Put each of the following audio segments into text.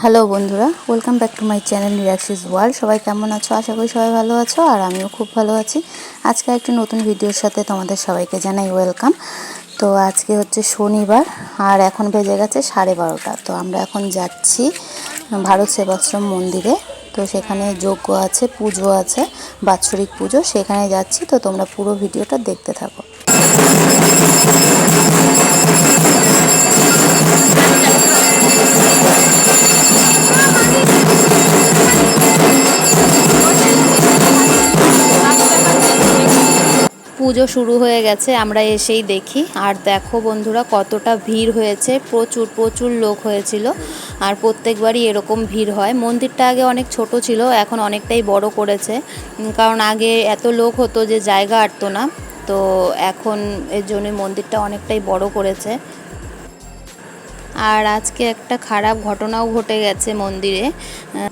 Hello বন্ধুরা, welcome back to my channel Niraxis world. সবাই কেমন আছো? আশা করি সবাই ভালো আছো, আর আমিও খুব ভালো আছি। আজকে একটি নতুন ভিডিওর সাথে তোমাদের সবাইকে জানাই ওয়েলকাম। তো আজকে হচ্ছে শনিবার, আর এখন বেজে গেছে 12:30। তো আমরা এখন যাচ্ছি ভারত সেবাশ্রম মন্দিরে। তো সেখানে যজ্ঞ আছে, পুজো আছে, বাৎসরিক পুজো, সেখানে যাচ্ছি। তো তোমরা পুরো ভিডিওটা দেখতে থাকো। পুজো শুরু হয়ে গেছে, আমরা এসেই দেখি। আর দেখো বন্ধুরা, কতটা ভিড় হয়েছে। প্রচুর প্রচুর লোক হয়েছিল, আর প্রত্যেকবারই এরকম ভিড় হয়। মন্দিরটা আগে অনেক ছোট ছিল, এখন অনেকটাই বড় করেছে, কারণ আগে এত লোক হতো যে জায়গা আটতো না। তো এখন এর জন্য মন্দিরটা অনেকটাই বড় করেছে। আর আজকে একটা খারাপ ঘটনাও ঘটে গেছে মন্দিরে।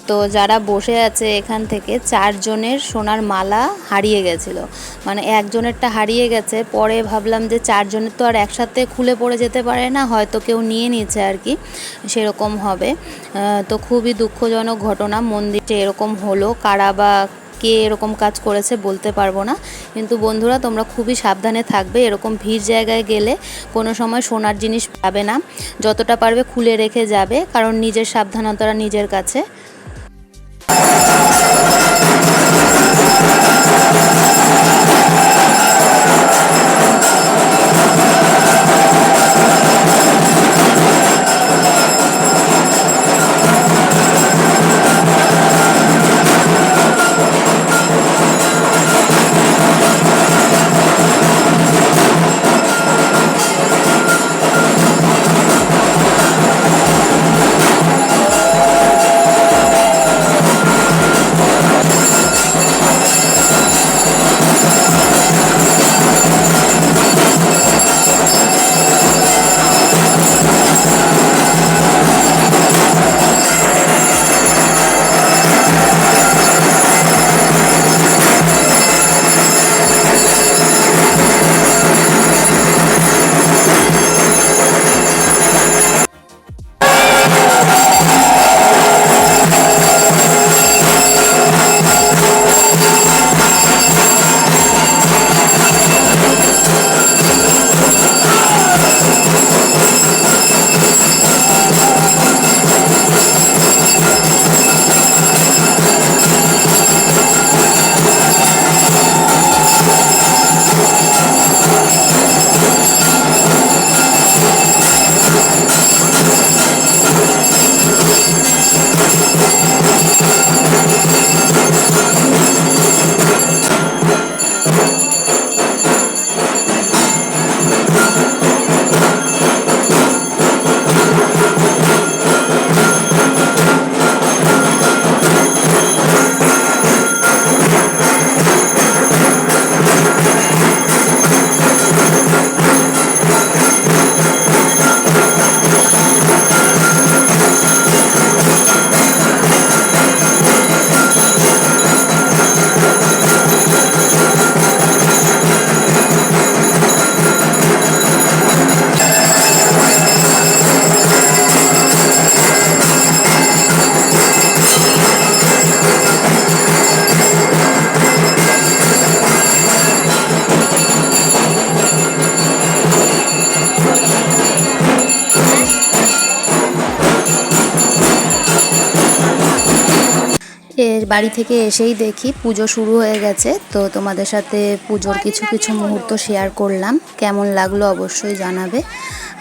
তো যারা বসে আছে এখান থেকে 4 জনের সোনার মালা হারিয়ে গেছিলো। মানে একজনেরটা হারিয়ে গেছে, পরে ভাবলাম যে 4 জনের তো আর একসাথে খুলে পড়ে যেতে পারে না, হয়তো কেউ নিয়ে নিয়েছে আর কি, সেরকম হবে। তো খুবই দুঃখজনক ঘটনা, মন্দিরে এরকম হলো। কারা বা কে এরকম কাজ করেছে বলতে পারবো না, কিন্তু বন্ধুরা তোমরা খুবই সাবধানে থাকবে। এরকম ভিড় জায়গায় গেলে কোনো সময় সোনার জিনিস পাবে না, যতটা পারবে খুলে রেখে যাবে, কারণ নিজের সাবধানতাটা নিজের কাছে। বাড়ি থেকে এসেই দেখি পুজো শুরু হয়ে গেছে। তো তোমাদের সাথে পুজোর কিছু কিছু মুহূর্ত শেয়ার করলাম, কেমন লাগলো অবশ্যই জানাবে।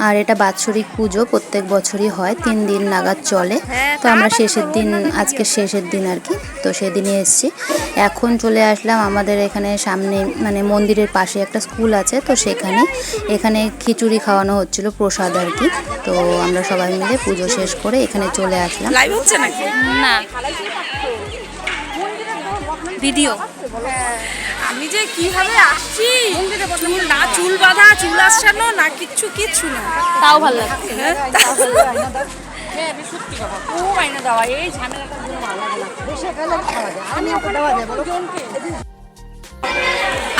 আর এটা বাৎসরিক পুজো, প্রত্যেক বছরই হয়, 3 দিন নাগাদ চলে। তো আমরা শেষের দিন, আজকে শেষের দিন আর কি, তো সেদিনে এসেছি। এখন চলে আসলাম আমাদের এখানে সামনে, মানে মন্দিরের পাশে একটা স্কুল আছে, তো এখানে খিচুড়ি খাওয়ানো হচ্ছিল, প্রসাদ আর কি। তো আমরা সবাই মিলে পুজো শেষ করে এখানে চলে আসলাম। লাইভ হচ্ছে নাকি? না, ভিডিও। আমি যে কিভাবে আসছি, না চুল বাঁধা, চুল আসানো, না কিচ্ছু কিচ্ছু না, তাও ভালো লাগছে।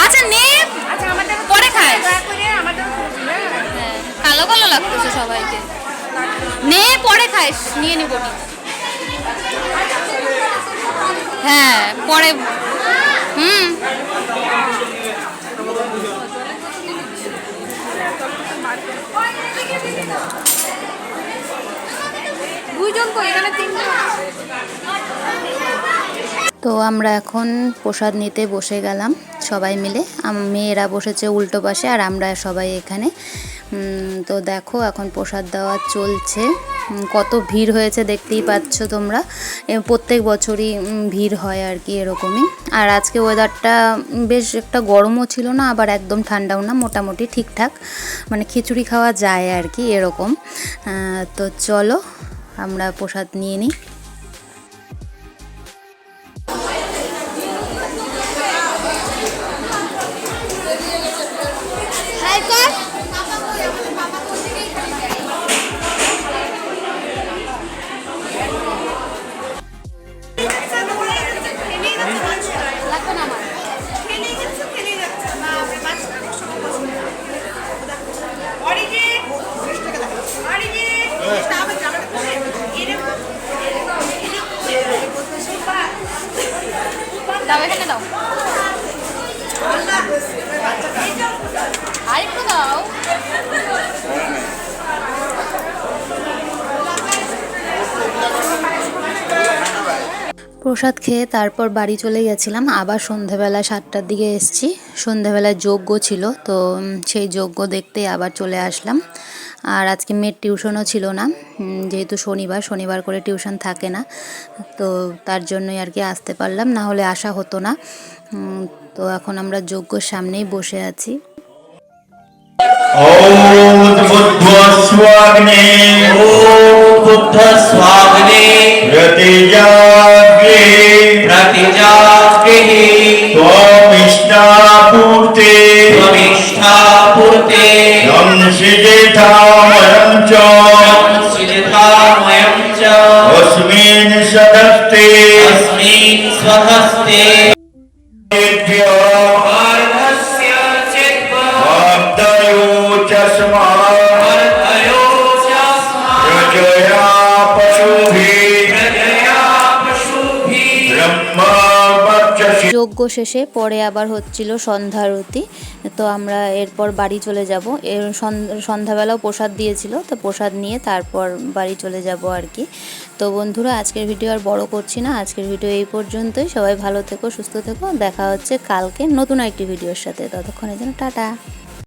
আচ্ছা নে, পরে খাই। কালো কালো লাগতেছে সবাইকে, নে পরে খাইস, নিয়ে নিব। হ্যাঁ পরে হুম দুইজন তো এখানে তিনজন। তো আমরা এখন প্রসাদ নিতে বসে গেলাম সবাই মিলে। মেয়েরা বসেছে উল্টো পাশে আর আমরা সবাই এখানে। তো দেখো এখন প্রসাদ দেওয়া চলছে। কত ভিড় হয়েছে দেখতেই পাচ্ছ তোমরা। প্রত্যেক বছরই ভিড় হয় আর কি এরকমই। আর আজকে ওয়েদারটা বেশ একটা গরমও ছিল না, আবার একদম ঠান্ডাও না, মোটামুটি ঠিকঠাক, মানে খিচুড়ি খাওয়া যায় আর কি এরকম। তো চলো আমরা প্রসাদ নিয়ে নিই। দাও এখানে দাও, আরেকটু দাও। প্রসাদ খেয়ে তারপর বাড়ি চলে গেছিলাম। আবার সন্ধেবেলা 7টার দিকে এসেছি। সন্ধেবেলায় যজ্ঞ ছিল, তো সেই যজ্ঞ দেখতে আবার চলে আসলাম। আর আজকে মেয়ের টিউশনও ছিল না, যেহেতু শনিবার করে টিউশন থাকে না, তো তার জন্যই আর কি আসতে পারলাম, না হলে আসা হতো না। তো এখন আমরা যজ্ঞর সামনেই বসে আছি। ओम बुद्धस्वाग्ने ओम बुद्धस्वाग्ने प्रतिजाग्रे प्रतिजाग्निः त्वमिष्टापूर्ते त्वमिष्ठापूर्ते संसिजेथामयं च संसिद्धामयं च अस्मिन् सदस्ते अस्मिन् स्वहस्ते वर्धस्य वर्धयो च स्मः वर्धयो च स्मः प्रजया पशुभिः प्रजया पशुभिः ब्रह्मवर्चसि। যজ্ঞ শেষে পরে আবার হচ্ছিল সন্ধ্যারতি। তো আমরা এরপর বাড়ি চলে যাব। সন্ধ্যাবেলাও প্রসাদ দিয়েছিল, তো প্রসাদ নিয়ে তারপর বাড়ি চলে যাব আর কি। তো বন্ধুরা আজকের ভিডিও আর বড় করছি না, আজকের ভিডিও এই পর্যন্তই। সবাই ভালো থেকো, সুস্থ থেকো, দেখা হচ্ছে কালকে নতুন একটি ভিডিওর সাথে। ততক্ষণের জন্য টাটা।